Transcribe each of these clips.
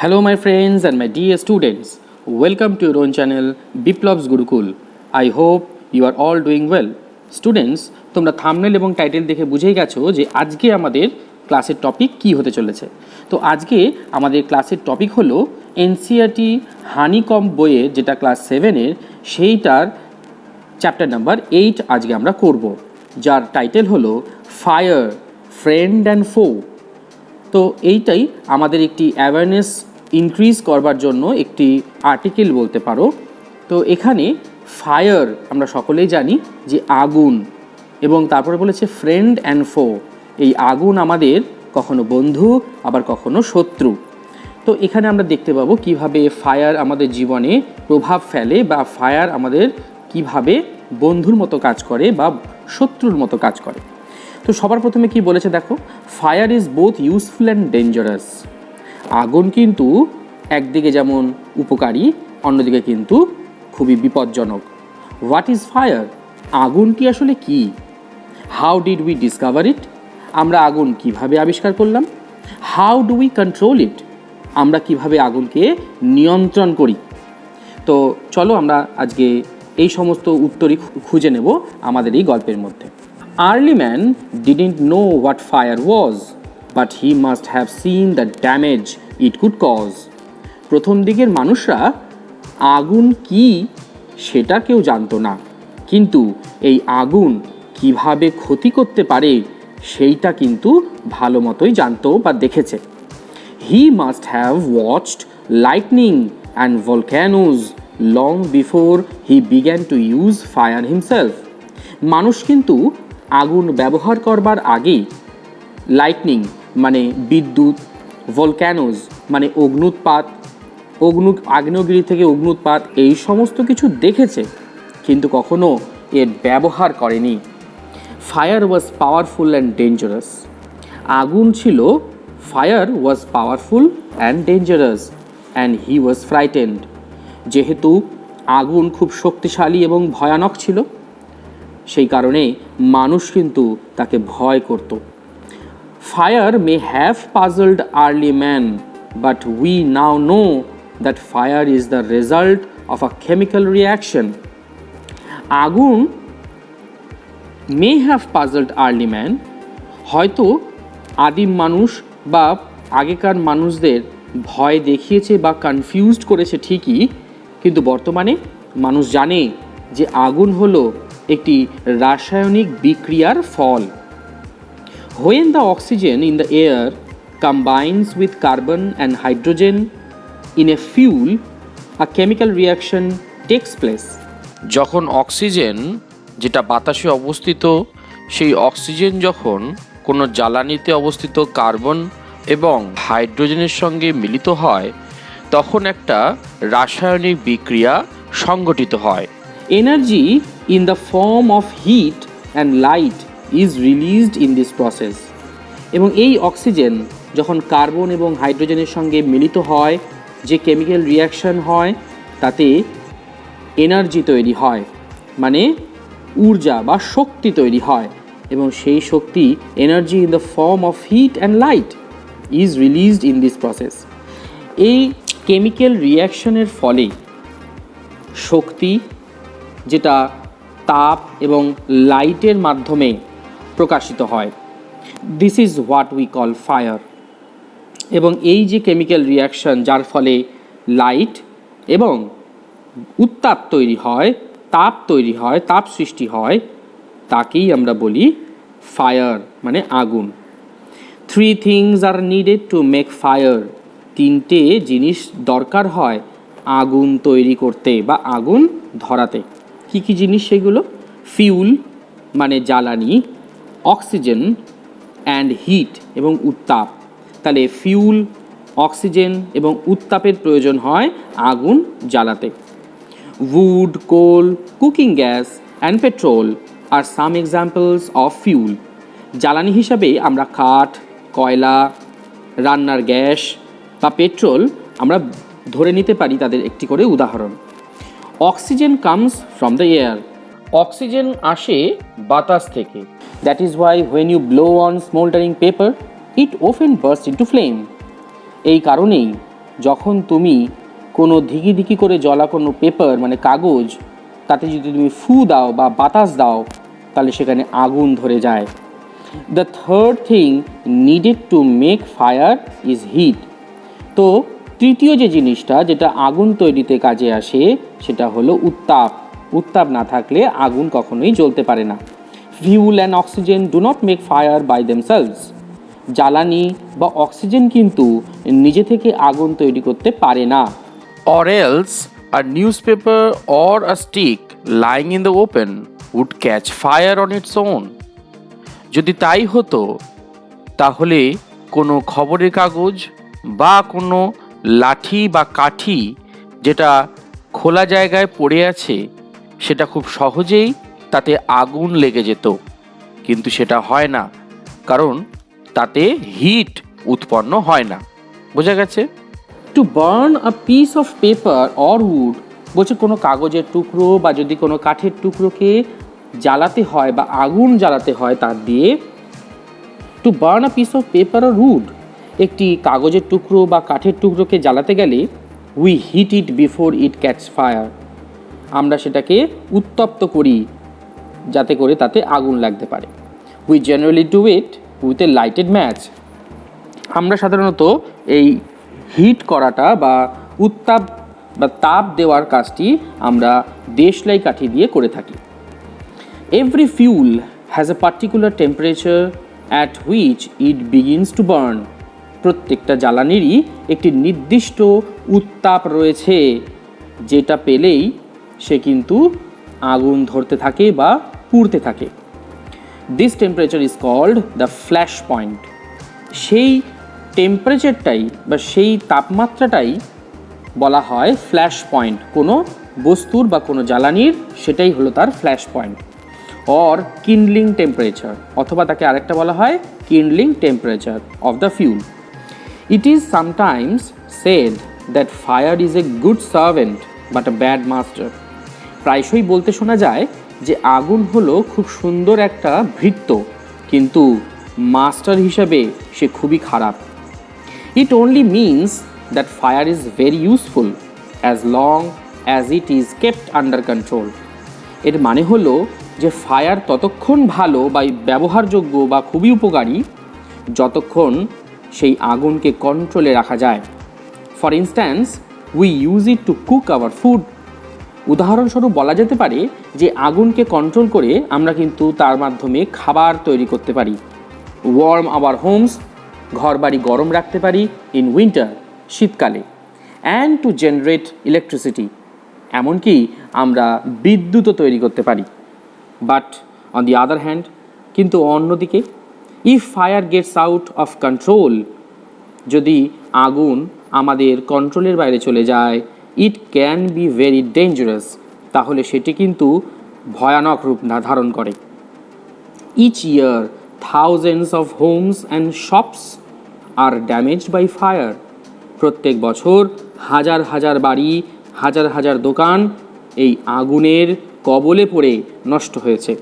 Hello my friends and my dear students, welcome to your own channel Biplob's Gurukul. I hope you are all doing well. Students, তোমরা thumbnail এবং title দেখে বুঝেই গেছো যে আজকে আমাদের ক্লাসের টপিক কি হতে চলেছে। তো আজকে আমাদের ক্লাসের টপিক হলো এনসিইআরটি হানিকম বইয়ের যেটা ক্লাস 7-এর সেইটার চ্যাপ্টার নাম্বার 8 আজকে আমরা করব, যার টাইটেল হলো ফায়ার ফ্রেন্ড অ্যান্ড ফো। তো এইটাই আমাদের একটি অ্যাওয়ারনেস ইনক্রিজ করবার জন্য একটি আর্টিকেল বলতে পারো। তো এখানে ফায়ার আমরা সকলেই জানি যে আগুন, এবং তারপরে বলেছে ফ্রেন্ড অ্যান্ড ফো। এই আগুন আমাদের কখনো বন্ধু আবার কখনো শত্রু। তো এখানে আমরা দেখতে পাবো কিভাবে ফায়ার আমাদের জীবনে প্রভাব ফেলে বা ফায়ার আমাদের কিভাবে বন্ধুর মতো কাজ করে বা শত্রুর মতো কাজ করে। তো সবার প্রথমে কি বলেছে দেখো, fire is both useful and dangerous. আগুন কিন্তু একদিকে যেমন উপকারী, অন্যদিকে কিন্তু খুবই বিপজ্জনক। What is fire? আগুনটি আসলে কি? হাউ ডিড উই ডিসকভার ইট? আমরা আগুন কিভাবে আবিষ্কার করলাম? How do we control it? আমরা কিভাবে আগুনকে নিয়ন্ত্রণ করি? তো চলো আমরা আজকে এই সমস্ত উত্তরই খুঁজে নেব আমাদের এই গল্পের মধ্যে। Early man didn't know what fire was, but he must have seen the damage it could cause. প্রথম দিকের মানুষরা আগুন কি সেটা কেউ জানতো না, কিন্তু এই আগুন কিভাবে ক্ষতি করতে পারে সেইটা কিন্তু ভালো মতোই জানতো বা দেখেছে। He must have watched lightning and volcanoes long before he began to use fire himself. মানুষ কিন্তু আগুন ব্যবহার করবার আগেই লাইটনিং মানে বিদ্যুৎ, ভলক্যানোজ মানে অগ্নুৎপাত, আগ্নেয়গিরি থেকে অগ্নুৎপাত, এই সমস্ত কিছু দেখেছে কিন্তু কখনো এর ব্যবহার করেনি। Fire was powerful and dangerous. আগুন ছিল, fire was powerful and dangerous and he was frightened. যেহেতু আগুন খুব শক্তিশালী এবং ভয়ানক ছিল, সেই কারণে মানুষ কিন্তু তাকে ভয় করত। Fire may have puzzled early man, but we now know that fire is the result of a chemical reaction. আগুন may have puzzled early man, হয়তো আদিম মানুষ বা আগেকার মানুষদের ভয় দেখিয়েছে বা কনফিউজড করেছে ঠিকই, কিন্তু বর্তমানে মানুষ জানে যে আগুন হলো একটি রাসায়নিক বিক্রিয়ার ফল। When the oxygen in the air combines with carbon and hydrogen in a fuel, a chemical reaction takes place. যখন অক্সিজেন যেটা বাতাসে অবস্থিত, সেই অক্সিজেন যখন কোনো জ্বালানিতে অবস্থিত কার্বন এবং হাইড্রোজেনের সঙ্গে মিলিত হয়, তখন একটা রাসায়নিক বিক্রিয়া সংঘটিত হয়। Energy in the form of heat and light is released in this process. এবং এই অক্সিজেন যখন কার্বন এবং হাইড্রোজেনের সঙ্গে মিলিত হয়, যে কেমিক্যাল রিয়াকশন হয়, তাতে এনার্জি তৈরি হয়, মানে ঊর্জা বা শক্তি তৈরি হয়, এবং সেই শক্তি energy in the form of heat and light is released in this process. এই কেমিক্যাল রিয়াকশনের ফলে শক্তি, যেটা তাপ এবং লাইটের মাধ্যমে প্রকাশিত হয়, this is what we call fire. এবং এই যে কেমিক্যাল রিয়াকশন, যার ফলে লাইট এবং উত্তাপ তৈরি হয়, তাপ তৈরি হয়, তাপ সৃষ্টি হয়, তাকেই আমরা বলি ফায়ার মানে আগুন। 3 things are needed to make fire. 3টে জিনিস দরকার হয় আগুন তৈরি করতে বা আগুন ধরাতে। কী কী জিনিস সেগুলো? ফিউল মানে জ্বালানি, অক্সিজেন অ্যান্ড হিট এবং উত্তাপ। তাহলে ফিউল, অক্সিজেন এবং উত্তাপের প্রয়োজন হয় আগুন জ্বালাতে। Wood, coal, cooking gas and petrol আর সাম এক্সাম্পলস অফ ফিউল। জ্বালানি হিসাবে আমরা কাঠ, কয়লা, রান্নার গ্যাস বা পেট্রোল আমরা ধরে নিতে পারি তাদের একটি করে উদাহরণ। Oxygen comes from the air. Oxygen আসে বাতাস থেকে। That is why when you blow on smouldering paper it often burst into flame. এই কারণেই যখন তুমি কোনো ধিকি ধিকি করে জ্বলা কোনো পেপার মানে কাগজ, তাতে যদি তুমি ফু দাও বা বাতাস দাও, তাহলে সেখানে আগুন ধরে যায়। The third thing needed to make fire is heat. তো তৃতীয় যে জিনিসটা যেটা আগুন তৈরিতে কাজে আসে সেটা হলো উত্তাপ। উত্তাপ না থাকলে আগুন কখনোই জ্বলতে পারে না। Fuel and oxygen do not make fire by themselves. জ্বালানি বা অক্সিজেন কিন্তু নিজে থেকে আগুন তৈরি করতে পারে না। Or else a newspaper or a stick lying in the open would catch fire on its own. যদি তাই হতো তাহলে কোনো খবরের কাগজ বা কোনো লাঠি বা কাঠি যেটা খোলা জায়গায় পড়ে আছে সেটা খুব সহজেই তাতে আগুন লেগে যেত, কিন্তু সেটা হয় না, কারণ তাতে হিট উৎপন্ন হয় না। বোঝা গেছে? To burn a piece of paper or wood, বলছে কোনো কাগজের টুকরো বা যদি কোনো কাঠের টুকরোকে জ্বালাতে হয় বা আগুন জ্বালাতে হয় তার দিয়ে। To burn a piece of paper or wood, একটি কাগজের টুকরো বা কাঠের টুকরোকে জ্বালাতে গেলে we heat it before it catch fire, আমরা সেটাকে উত্তপ্ত করি যাতে করে তাতে আগুন লাগতে পারে। We generally do it with a lighted match, আমরা সাধারণত এই হিট করাটা বা উত্তাপ বা তাপ দেওয়ার কাজটি আমরা দেশলাই কাঠি দিয়ে করে থাকি। Every fuel has a particular temperature at which it begins to burn. প্রত্যেকটা জ্বালানিরই একটি নির্দিষ্ট উত্তাপ রয়েছে, যেটা পেলেই সে কিন্তু আগুন ধরতে থাকে বা পুড়তে থাকে। This temperature is called the flash point. সেই টেম্পারেচারটাই বা সেই তাপমাত্রাটাই বলা হয় ফ্ল্যাশ পয়েন্ট। কোনো বস্তুর বা কোনো জ্বালানির সেটাই হলো তার flash point. Or kindling temperature, অথবা তাকে আরেকটা বলা হয় kindling temperature of the fuel. It is sometimes said that fire is a good servant but a bad master. প্রায়শই বলতে শোনা যায় যে আগুন হলো খুব সুন্দর একটা ভৃত্য, কিন্তু মাস্টার হিসাবে সে খুবই খারাপ। ইট only means that fire is very useful as long as it is kept under control. এর মানে হলো যে ফায়ার ততক্ষণ ভালো বা ব্যবহারযোগ্য বা খুবই উপকারী যতক্ষণ সেই আগুনকে কন্ট্রোলে রাখা যায়। For instance we use it to cook our food. উদাহরণস্বরূপ বলা যেতে পারে যে আগুনকে কন্ট্রোল করে আমরা কিন্তু তার মাধ্যমে খাবার তৈরি করতে পারি। ওয়ার্ম আওয়ার হোমস, ঘর বাড়ি গরম রাখতে পারি ইন উইন্টার, শীতকালে। অ্যান্ড টু জেনারেট ইলেকট্রিসিটি, এমনকি আমরা বিদ্যুৎও তৈরি করতে পারি। But on the other hand, কিন্তু অন্যদিকে, if fire gets out of control, যদি আগুন আমাদের কন্ট্রোলের বাইরে চলে যায়, it can be very dangerous, তাহলে সেটি কিন্তু ভয়ানক রূপ ধারণ করে। Each year thousands of homes and shops are damaged by fire. প্রত্যেক বছর হাজার হাজার বাড়ি, হাজার হাজার দোকান এই আগুনের কবলে পড়ে নষ্ট হয়েছে।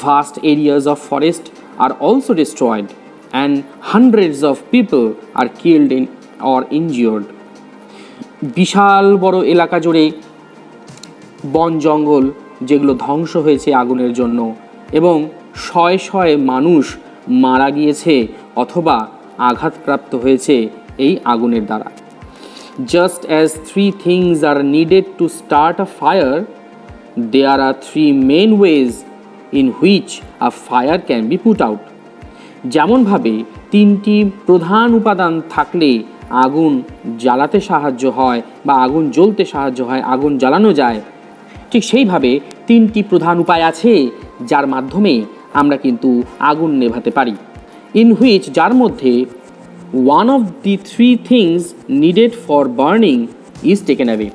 Vast areas of forest are also destroyed and hundreds of people are killed in or injured. বিশাল বড় এলাকা জুড়ে বন জঙ্গল যেগুলো ধ্বংস হয়েছে আগুনের জন্য, এবং শয়ে শয়ে মানুষ মারা গিয়েছে অথবা আঘাতপ্রাপ্ত হয়েছে এই আগুনের দ্বারা। Just as 3 things are needed to start a fire, there are 3 main ways in which a fire can be put out. যেমনভাবে 3টি প্রধান উপাদান থাকলে আগুন জ্বালাতে সাহায্য হয় বা আগুন জ্বলতে সাহায্য হয়, আগুন জ্বালানো যায়, ঠিক সেইভাবে 3টি প্রধান উপায় আছে যার মাধ্যমে আমরা কিন্তু আগুন নেভাতে পারি। ইন হুইচ, যার মধ্যে one of the 3 things needed for burning is taken away,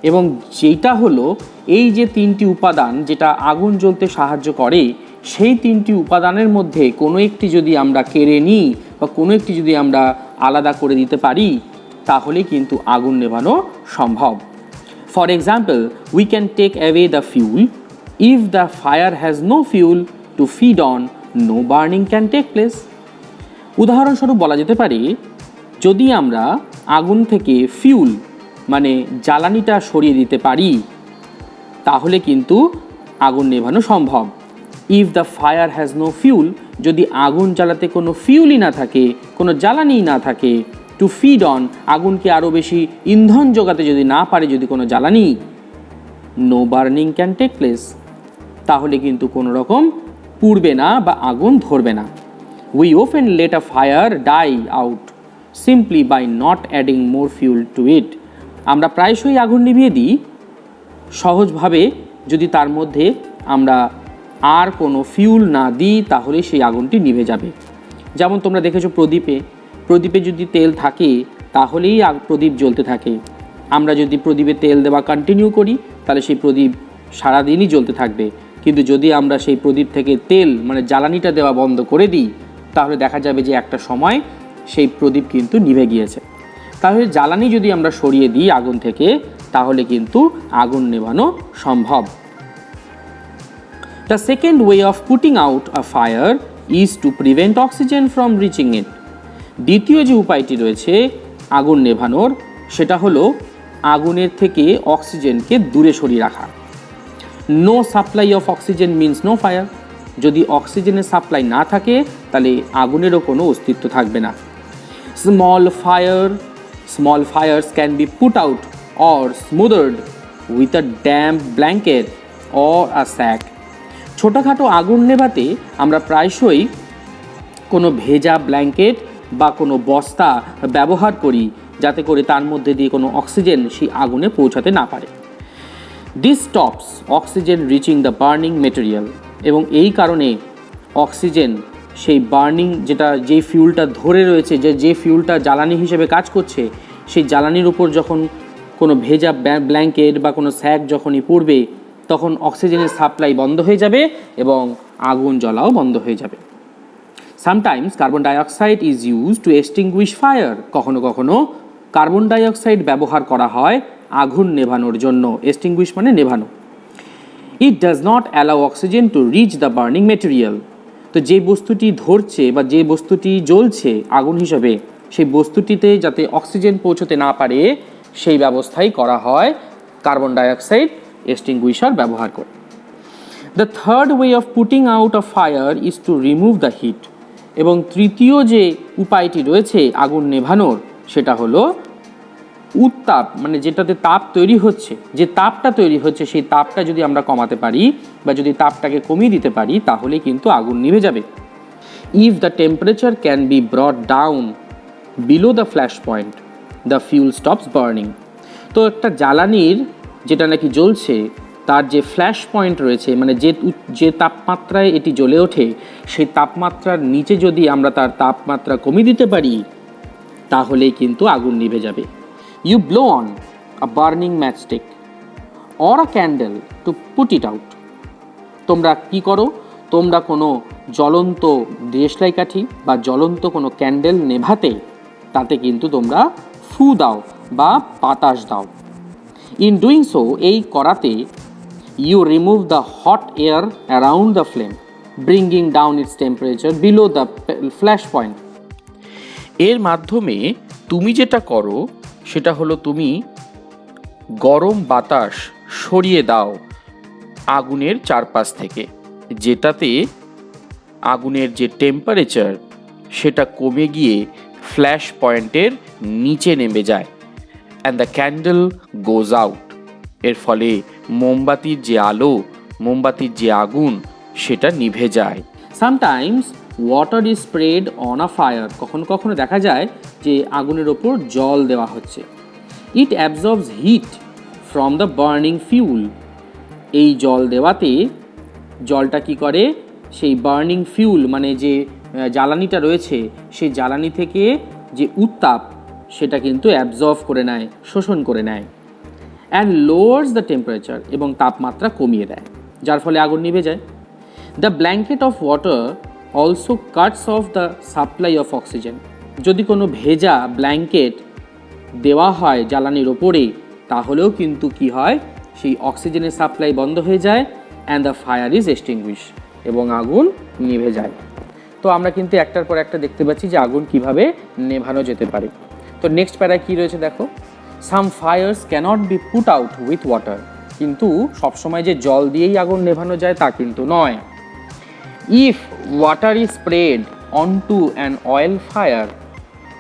এবং যেটা হলো এই যে 3টি উপাদান যেটা আগুন জ্বলতে সাহায্য করে, সেই 3টি উপাদানের মধ্যে কোনো একটি যদি আমরা কেড়ে নিই বা কোনো একটি যদি আমরা আলাদা করে দিতে পারি, তাহলে কিন্তু আগুন নেভানো সম্ভব। For example, we can take away the fuel. If the fire has no fuel to feed on, no burning can take place. উদাহরণস্বরূপ বলা যেতে পারে যদি আমরা আগুন থেকে ফিউল মানে জ্বালানিটা সরিয়ে দিতে পারি তাহলে কিন্তু আগুন নেভানো সম্ভব। If the fire has no fuel, যদি আগুন জ্বালাতে কোনো ফিউলই না থাকে, কোনো জ্বালানিই না থাকে, টু ফিড অন, আগুনকে আরও বেশি ইন্ধন যোগাতে যদি না পারে যদি কোনো জ্বালানি, no burning can take place, তাহলে কিন্তু কোনো রকম পুড়বে না বা আগুন ধরবে না। We often let a fire die out simply by not adding more fuel to it, আমরা প্রায়শই আগুন নিভিয়ে দিই সহজভাবে, যদি তার মধ্যে আমরা আর কোনো ফিউল না দিই তাহলে সেই আগুনটি নিভে যাবে। যেমন তোমরা দেখেছো প্রদীপে যদি তেল থাকে তাহলেই প্রদীপ জ্বলতে থাকে। আমরা যদি প্রদীপে তেল দেওয়া কন্টিনিউ করি তাহলে সেই প্রদীপ সারাদিনই জ্বলতে থাকবে, কিন্তু যদি আমরা সেই প্রদীপ থেকে তেল মানে জ্বালানিটা দেওয়া বন্ধ করে দিই তাহলে দেখা যাবে যে একটা সময় সেই প্রদীপ কিন্তু নিভে গিয়েছে। তাহলে জ্বালানি যদি আমরা সরিয়ে দিই আগুন থেকে তাহলে কিন্তু আগুন নেভানো সম্ভব। The second way of putting out a fire is to prevent oxygen from reaching it. দ্বিতীয় যে উপায়টি রয়েছে আগুন নেভানোর সেটা হলো আগুনের থেকে অক্সিজেনকে দূরে সরিয়ে রাখা। No supply of oxygen means no fire, যদি অক্সিজেনের সাপ্লাই না থাকে তাহলে আগুনেরও কোনো অস্তিত্ব থাকবে না। Small fires can be put out or smothered with a damp blanket or a sack. ছোটোখাটো আগুন নেভাতে আমরা প্রায়শই কোনো ভেজা ব্ল্যাঙ্কেট বা কোনো বস্তা ব্যবহার করি যাতে করে তার মধ্যে দিয়ে কোনো অক্সিজেন সেই আগুনে পৌঁছাতে না পারে। This stops oxygen reaching the burning material, এবং এই কারণে অক্সিজেন সেই বার্নিং যেই ফিউলটা ধরে রয়েছে যে ফিউলটা জ্বালানি হিসেবে কাজ করছে সেই জ্বালানির উপর যখন কোনো ভেজা ব্ল্যাঙ্কেট বা কোনো স্যাক যখনই পড়বে তখন অক্সিজেনের সাপ্লাই বন্ধ হয়ে যাবে এবং আগুন জ্বলাও বন্ধ হয়ে যাবে। Sometimes carbon dioxide is use to extinguish fire, কখনো কখনো কার্বন ডাইঅক্সাইড ব্যবহার করা হয় আগুন নেভানোর জন্য। এক্সটিংগুইশ মানে নেভানো। It does not allow oxygen to reach the burning material, তো যে বস্তুটি ধরছে বা যে বস্তুটি জ্বলছে আগুন হিসাবে সেই বস্তুটিতে যাতে অক্সিজেন পৌঁছতে না পারে সেই ব্যবস্থাই করা হয় কার্বন ডাইঅক্সাইড এক্সটিংগুইশার ব্যবহার করে। The third way of putting out of fire is to remove the heat, এবং তৃতীয় যে উপায়টি রয়েছে আগুন নেভানোর সেটা হলো উত্তাপ, মানে যেটাতে তাপ তৈরি হচ্ছে, যে তাপটা তৈরি হচ্ছে সেই তাপটা যদি আমরা কমাতে পারি বা যদি তাপটাকে কমিয়ে দিতে পারি তাহলে কিন্তু আগুন নিভে যাবে। If the temperature can be ব্রট down below the flash point the fuel stops burning, তো একটা জ্বালানির যেটা নাকি জ্বলছে তার যে ফ্ল্যাশ পয়েন্ট রয়েছে মানে যে তাপমাত্রায় এটি জ্বলে ওঠে সেই তাপমাত্রার নিচে যদি আমরা তার তাপমাত্রা কমিয়ে দিতে পারি তাহলেই কিন্তু আগুন নিভে যাবে। You blow on a burning matchstick or a candle to put it out, তোমরা কি করো, তোমরা কোনো জ্বলন্ত দেশলাই কাঠি বা জ্বলন্ত কোনো ক্যান্ডেল নেভাতে তাতে কিন্তু তোমরা ফু দাও বা বাতাস দাও। ইন ডুইং সো, এই করাতে you remove the hot air around the flame bringing down its temperature below the flash point. এর মাধ্যমে তুমি যেটা করো সেটা হলো তুমি গরম বাতাস সরিয়ে দাও আগুনের চারপাশ থেকে, যেটাতে আগুনের যে টেম্পারেচার সেটা কমে গিয়ে ফ্ল্যাশ পয়েন্টের নিচে নেমে যায় and the candle goes out, এর ফলে মোমবাতির যে আলো, মোমবাতির যে আগুন সেটা নিভে যায়। Sometimes water is spread on a fire, কখনো কখনো দেখা যায় যে আগুনের ওপর জল দেওয়া হচ্ছে। It absorbs heat from the burning fuel, এই জল দেওয়াতে জলটা কি করে সেই বার্নিং ফিউল মানে যে জ্বালানিটা রয়েছে সেই জ্বালানি থেকে যে উত্তাপ সেটা কিন্তু অ্যাবজর্ব করে নেয়, শোষণ করে নেয়, অ্যান্ড লোয়ার্স দ্য টেম্পারেচার, এবং তাপমাত্রা কমিয়ে দেয়, যার ফলে আগুন নিভে যায়। The blanket of water also Katz of the supply of oxygen, যদি কোনো ভেজা ব্ল্যাঙ্কেট দেওয়া হয় জ্বালানির ওপরে তাহলেও কিন্তু কি হয় সেই অক্সিজেনের সাপ্লাই বন্ধ হয়ে যায় and the fire is extinguish, এবং আগুন নিভে যায়। তো আমরা কিন্তু একটার পর একটা দেখতে পাচ্ছি যে আগুন কিভাবে নেভানো যেতে পারে। তো নেক্সট প্যারায় কী রয়েছে দেখো, some fires cannot be put out with water, কিন্তু সবসময় যে জল দিয়েই আগুন নেভানো যায় তা কিন্তু নয়। If water is spread on to an oil fire,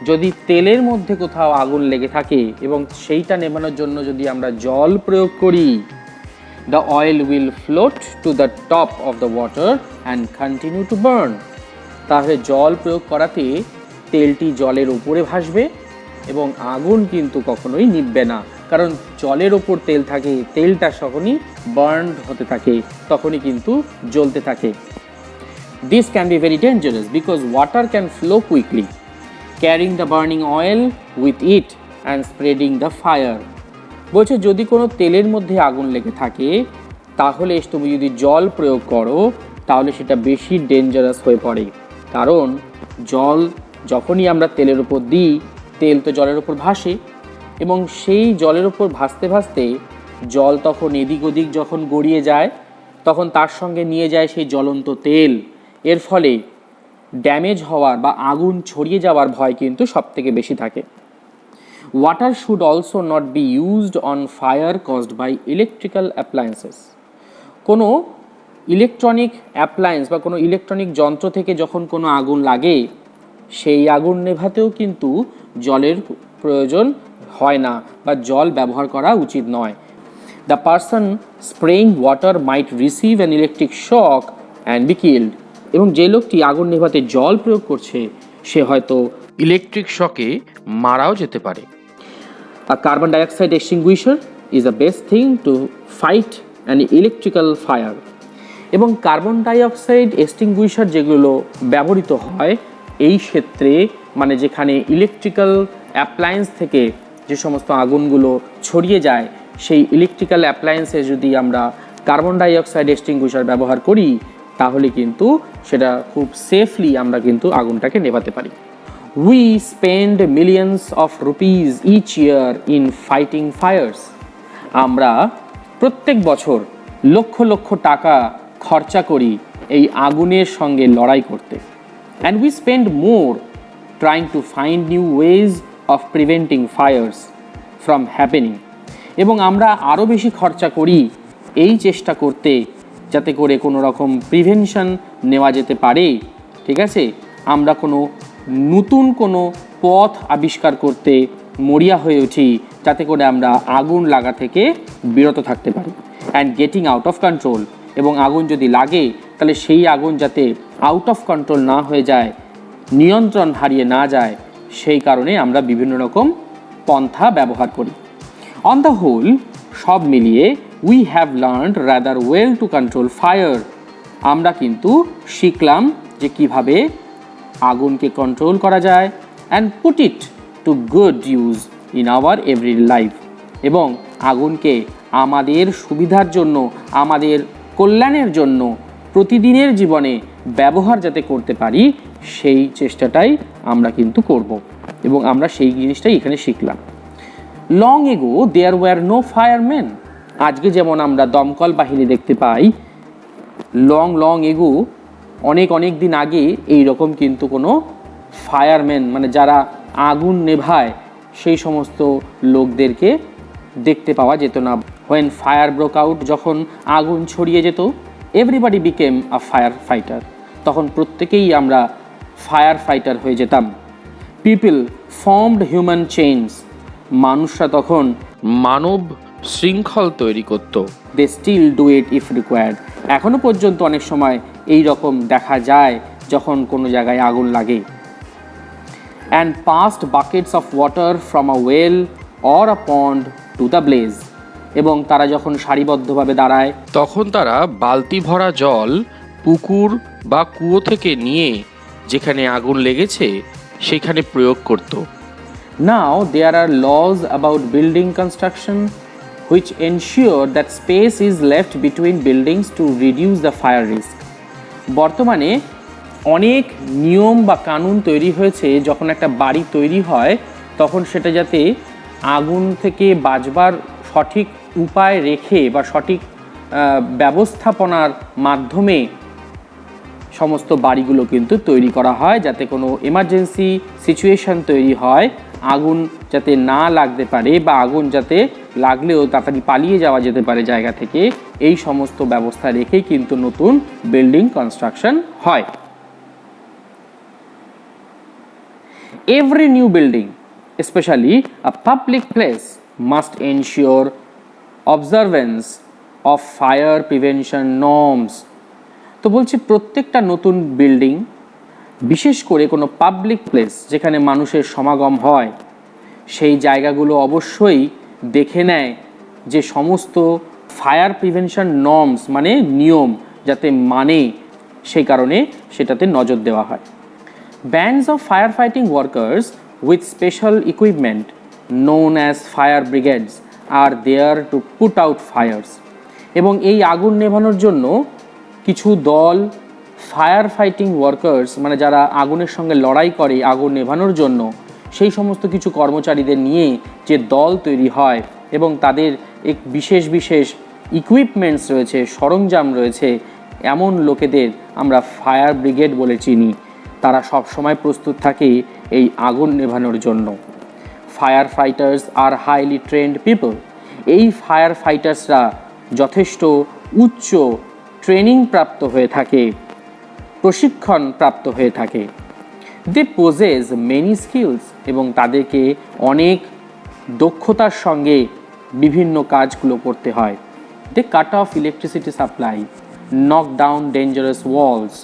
যদি তেলের মধ্যে কোথাও আগুন লেগে থাকে এবং সেইটা নেভানোর জন্য যদি আমরা জল প্রয়োগ করি, the oil will float to the top of the water and continue to burn, তাহলে জল প্রয়োগ করাতে তেলটি জলের উপরে ভাসবে এবং আগুন কিন্তু কখনোই নিভবে না, কারণ জলের ওপর তেল থাকে, তেলটা তখনই বার্ন হতে থাকে, তখনই কিন্তু জ্বলতে থাকে। This can be very dangerous because water can flow quickly, carrying the burning oil with it and spreading the fire. বলছে যদি কোনো তেলের মধ্যে আগুন লেগে থাকে তাহলে তুমি যদি জল প্রয়োগ করো তাহলে সেটা বেশি ডেঞ্জারাস হয়ে পড়ে, কারণ জল যখনই আমরা তেলের উপর দিই, তেল তো জলের উপর ভাসে এবং সেই জলের উপর ভাসতে ভাসতে জল তখন এদিক ওদিক যখন গড়িয়ে যায় তখন তার সঙ্গে নিয়ে যায় সেই জ্বলন্ত তেল, এর ফলে ড্যামেজ হওয়ার বা আগুন ছড়িয়ে যাওয়ার ভয় কিন্তু সবথেকে বেশি থাকে। Water should also not be used on fire caused by electrical appliances. কোনো ইলেকট্রনিক অ্যাপ্লায়েন্স বা কোনো ইলেকট্রনিক যন্ত্র থেকে যখন কোনো আগুন লাগে সেই আগুন নেভাতেও কিন্তু জলের প্রয়োজন হয় না বা জল ব্যবহার করা উচিত নয়। The person spraying water might receive an electric shock and be killed. এবং যে লোকটি আগুন নেভাতে জল প্রয়োগ করছে সে হয়তো ইলেকট্রিক শকে মারাও যেতে পারে। A carbon dioxide extinguisher is the best thing to fight an electrical fire. এবং কার্বন ডাইঅক্সাইড এক্সটিংগুইশার যেগুলো ব্যবহৃত হয় এই ক্ষেত্রে, মানে যেখানে ইলেকট্রিক্যাল অ্যাপ্লায়েন্স থেকে যে সমস্ত আগুনগুলো ছড়িয়ে যায় সেই ইলেকট্রিক্যাল অ্যাপ্লায়েন্সে যদি আমরা কার্বন ডাইঅক্সাইড এক্সটিংগুইশার ব্যবহার করি তাহলে কিন্তু সেটা খুব সেফলি আমরা কিন্তু আগুনটাকে নেভাতে পারি। We spend millions of rupees each year in fighting fires. আমরা প্রত্যেক বছর লক্ষ লক্ষ টাকা খরচা করি এই আগুনের সঙ্গে লড়াই করতে। And we spend more trying to find new ways of preventing fires from happening. এবং আমরা আরও বেশি খরচা করি এই চেষ্টা করতে যাতে করে কোনো রকম প্রিভেনশন নেওয়া যেতে পারে, ঠিক আছে, আমরা কোনো নতুন কোনো পথ আবিষ্কার করতে মরিয়া হয়ে উঠি যাতে করে আমরা আগুন লাগা থেকে বিরত থাকতে পারি। And getting out of control, এবং আগুন যদি লাগে তাহলে সেই আগুন যাতে আউট অফ কন্ট্রোল না হয়ে যায়, নিয়ন্ত্রণ হারিয়ে না যায়, সেই কারণে আমরা বিভিন্ন রকম পন্থা ব্যবহার করি। অন দ্য হোল সব মিলিয়ে we have learned rather well to control fire. আমরা কিন্তু শিখলাম যে কিভাবে আগুনকে কন্ট্রোল করা যায় and put it to good use in our every life, এবং আগুনকে আমাদের সুবিধার জন্য, আমাদের কল্যাণের জন্য প্রতিদিনের জীবনে ব্যবহার যাতে করতে পারি সেই চেষ্টাটাই আমরা কিন্তু করব, এবং আমরা সেই জিনিসটাই এখানে শিখলাম। লং এগো দেয়ার ওয়্যার নো ফায়ারম্যান। আজকে যেমন আমরা দমকল বাহিনী দেখতে পাই, লং এগো অনেক দিন আগে এই রকম কিন্তু কোনো ফায়ারম্যান, মানে যারা আগুন নেভায় সেই সমস্ত লোকদেরকে দেখতে পাওয়া যেত না। হোয়েন ফায়ার ব্রোক আউট, যখন আগুন ছড়িয়ে যেত, everybody became a fire fighter, তখন প্রত্যেকেই আমরা ফায়ার ফাইটার হয়ে যেতাম। পিপল ফর্মড হিউম্যান চেইনস, মানুষরা তখন মানব শৃঙ্খল তৈরি করত। They still do it if required. এখনও পর্যন্ত অনেক সময় এই রকম দেখা যায় যখন কোনো জায়গায় আগুন লাগে। And past buckets of water from a well or a pond to the bless, এবং তারা যখন সারিবদ্ধভাবে দাঁড়ায় তখন তারা বালতি ভরা জল পুকুর বা কুয়ো থেকে নিয়ে যেখানে আগুন লেগেছে সেখানে প্রয়োগ করত। Now there are laws about building construction which ensure that space is left between buildings to reduce the fire risk. বর্তমানে অনেক নিয়ম বা কানুন তৈরি হয়েছে, যখন একটা বাড়ি তৈরি হয় তখন সেটা যাতে আগুন থেকে বাঁচবার সঠিক উপায় রেখে বা সঠিক ব্যবস্থাপনার মাধ্যমে সমস্ত বাড়িগুলো কিন্তু তৈরি করা হয়, যাতে কোনো এমার্জেন্সি সিচুয়েশন তৈরি হয় আগুন যাতে না লাগতে পারে বা আগুন যাতে লাগলেও তাড়াতাড়ি পালিয়ে যাওয়া যেতে পারে জায়গা থেকে, এই সমস্ত ব্যবস্থা রেখেই কিন্তু নতুন বিল্ডিং কনস্ট্রাকশন হয়। Every new building, especially a public place, must ensure observance of fire prevention norms. তো বলছি প্রত্যেকটা নতুন বিল্ডিং, বিশেষ করে কোনো পাবলিক প্লেস যেখানে মানুষের সমাগম হয়, সেই জায়গাগুলো অবশ্যই দেখে নেয় যে সমস্ত ফায়ার প্রিভেনশন নর্মস মানে নিয়ম যাতে মানে, সেই কারণে সেটাতে নজর দেওয়া হয়। Bands of firefighting workers with special equipment known as fire brigades are there to put out fires. এবং এই আগুন নেভানোর জন্য কিছু দল ফায়ার ফাইটিং ওয়ার্কার্স মানে যারা আগুনের সঙ্গে লড়াই করে আগুন নেভানোর জন্য, সেই সমস্ত কিছু কর্মচারীদের নিয়ে যে দল তৈরি হয় এবং তাদের এক বিশেষ বিশেষ ইকুইপমেন্টস রয়েছে, সরঞ্জাম রয়েছে, এমন লোকেদের আমরা ফায়ার ব্রিগেড বলে চিনি। তারা সব সময় প্রস্তুত থাকে এই আগুন নেভানোর জন্য। Fire fighters are highly trend people. এই ফায়ার ফাইটার্সরা যথেষ্ট উচ্চ ট্রেনিং প্রাপ্ত হয়ে থাকে, প্রশিক্ষণ প্রাপ্ত হয়ে থাকে। দে পোজেস মেনি স্কিলস, এবং তাদেরকে অনেক দক্ষতার সঙ্গে বিভিন্ন কাজগুলো করতে হয়। They cut off electricity supply, knock down dangerous walls,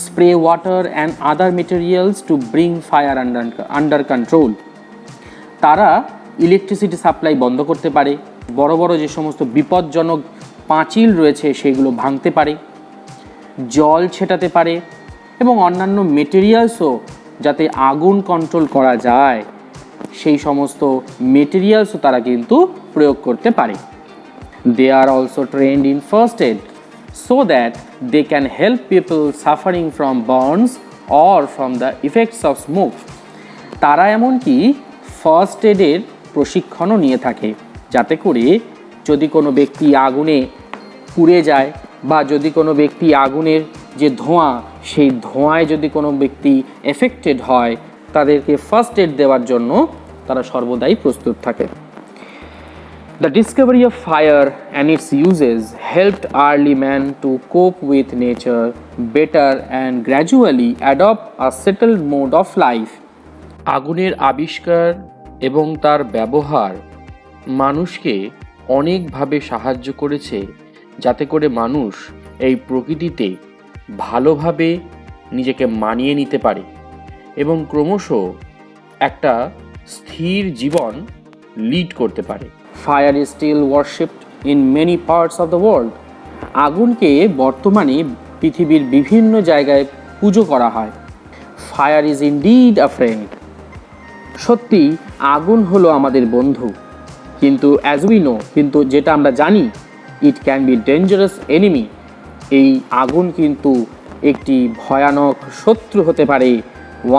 spray water and other materials to bring fire under control. তারা ইলেকট্রিসিটি সাপ্লাই বন্ধ করতে পারে, বড় বড় যে সমস্ত বিপজ্জনক পাঁচিল রয়েছে সেগুলো ভাঙতে পারে, জল ছেটাতে পারে এবং অন্যান্য মেটেরিয়ালসও যাতে আগুন কন্ট্রোল করা যায় সেই সমস্ত মেটেরিয়ালসও তারা কিন্তু প্রয়োগ করতে পারে। They are also trained in first aid so that they can help people suffering from burns or from the effects of smoke. তারা এমনকি ফার্স্ট এডের প্রশিক্ষণও নিয়ে থাকে, যাতে করে যদি কোনো ব্যক্তি আগুনে পুড়ে যায় বা যদি কোনো ব্যক্তি আগুনের যে ধোঁয়া, সেই ধোঁয়ায় যদি কোনো ব্যক্তি এফেক্টেড হয়, তাদেরকে ফার্স্ট এড দেওয়ার জন্য তারা সর্বদাই প্রস্তুত থাকে। The discovery of fire and its uses helped early man to cope with nature better and gradually adopt a settled mode of life. আগুনের আবিষ্কার এবং তার ব্যবহার মানুষকে অনেকভাবে সাহায্য করেছে, যাতে করে মানুষ এই প্রকৃতিতে ভালোভাবে নিজেকে মানিয়ে নিতে পারে এবং ক্রমশ একটা স্থির জীবন লিড করতে পারে। Fire is still worshipped in many parts of the world. আগুনকে বর্তমানে পৃথিবীর বিভিন্ন জায়গায় পুজো করা হয়। Fire is indeed a friend. সত্যি আগুন হলো আমাদের বন্ধু, কিন্তু as we know, কিন্তু যেটা আমরা জানি, it can be dangerous enemy. এই আগুন কিন্তু একটি ভয়ানক শত্রু হতে পারে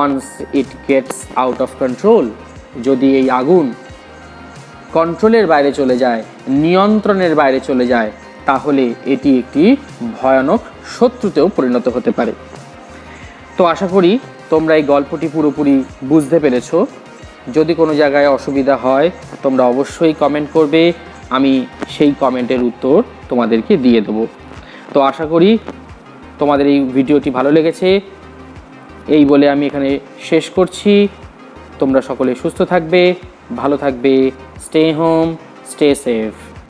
once it gets out of control. যদি এই আগুন কন্ট্রোলের বাইরে চলে যায়, নিয়ন্ত্রণের বাইরে চলে যায়, তাহলে এটি একটি ভয়ানক শত্রুতেও পরিণত হতে পারে। তো আশা করি তোমরা এই গল্পটি পুরোপুরি বুঝতে পেরেছো। যদি কোনো জায়গায় অসুবিধা হয় তোমরা অবশ্যই কমেন্ট করবে, আমি সেই কমেন্টের উত্তর তোমাদেরকে দিয়ে দেবো। তো আশা করি তোমাদের এই ভিডিওটি ভালো লেগেছে। এই বলে আমি এখানে শেষ করছি। তোমরা সকলে সুস্থ থাকবে, ভালো থাকবে, স্টে হোম, স্টে সেফ।